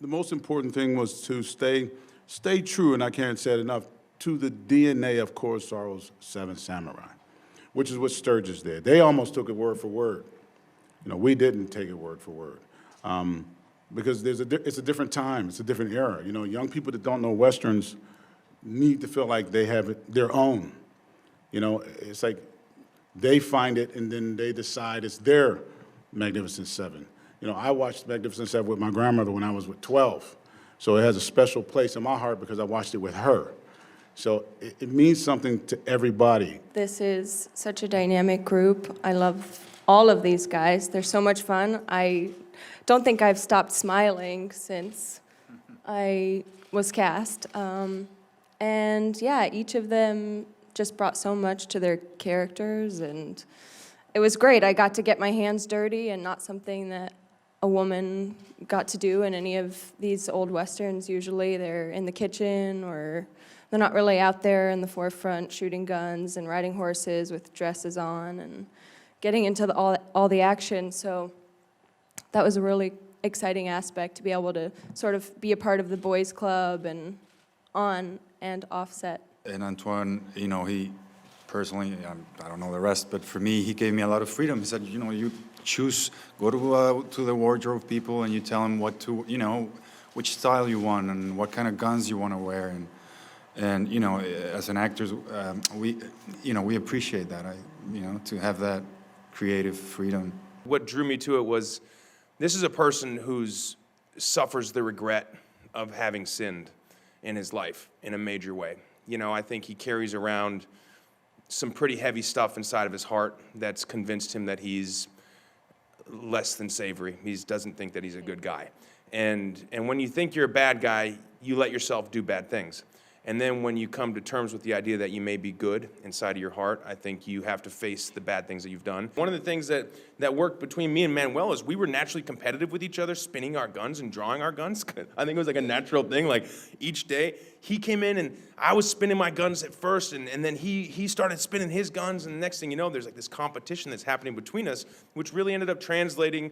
The most important thing was to stay true, and I can't say it enough, to the DNA of Kurosawa's Seven Samurai, which is what Sturgis did. They almost took it word for word. You know, we didn't take it word for word. Because it's a different time, it's a different era. You know, young people that don't know Westerns need to feel like they have it their own. You know, it's like they find it and then they decide it's their Magnificent Seven. You know, I watched Magnificent Seven with my grandmother when I was 12. So it has a special place in my heart because I watched it with her. So it means something to everybody. This is such a dynamic group. I love all of these guys. They're so much fun. I don't think I've stopped smiling since I was cast. And yeah, each of them just brought so much to their characters, and it was great. I got to get my hands dirty, and not something that a woman got to do in any of these old Westerns. Usually they're in the kitchen, or they're not really out there in the forefront shooting guns and riding horses with dresses on and getting into all the action. So that was a really exciting aspect, to be able to sort of be a part of the boys' club and on and off set. And Antoine, you know, he personally, I don't know the rest, but for me, he gave me a lot of freedom. He said, you know, you choose, go to the wardrobe people and you tell them what to, you know, which style you want and what kind of guns you want to wear. And you know, as an actors, we appreciate that, you know, to have that creative freedom. What drew me to it was, this is a person who suffers the regret of having sinned in his life in a major way. You know, I think he carries around some pretty heavy stuff inside of his heart that's convinced him that he's less than savory. He doesn't think that he's a good guy. And when you think you're a bad guy, you let yourself do bad things. And then when you come to terms with the idea that you may be good inside of your heart, I think you have to face the bad things that you've done. One of the things that worked between me and Manuel is we were naturally competitive with each other, spinning our guns and drawing our guns. I think it was like a natural thing. Like each day, he came in and I was spinning my guns at first, and then he started spinning his guns, and the next thing you know, there's like this competition that's happening between us, which really ended up translating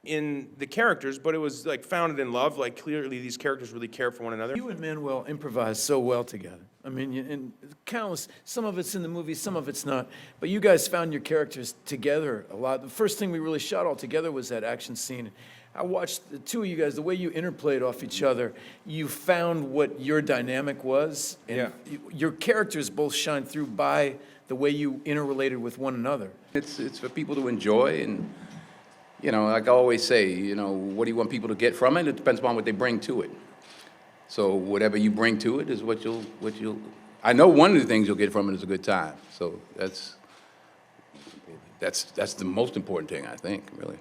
in the characters, but it was like founded in love. Like clearly these characters really care for one another. You and Manuel improvise so well together. I mean, and countless, some of it's in the movie, some of it's not. But you guys found your characters together a lot. The first thing we really shot all together was that action scene. I watched the two of you guys, the way you interplayed off each other. You found what your dynamic was. And your characters both shine through by the way you interrelated with one another. It's for people to enjoy, and you know, like I always say, you know, what do you want people to get from it? It depends upon what they bring to it. So whatever you bring to it is what you'll, I know one of the things you'll get from it is a good time. So that's the most important thing, I think, really.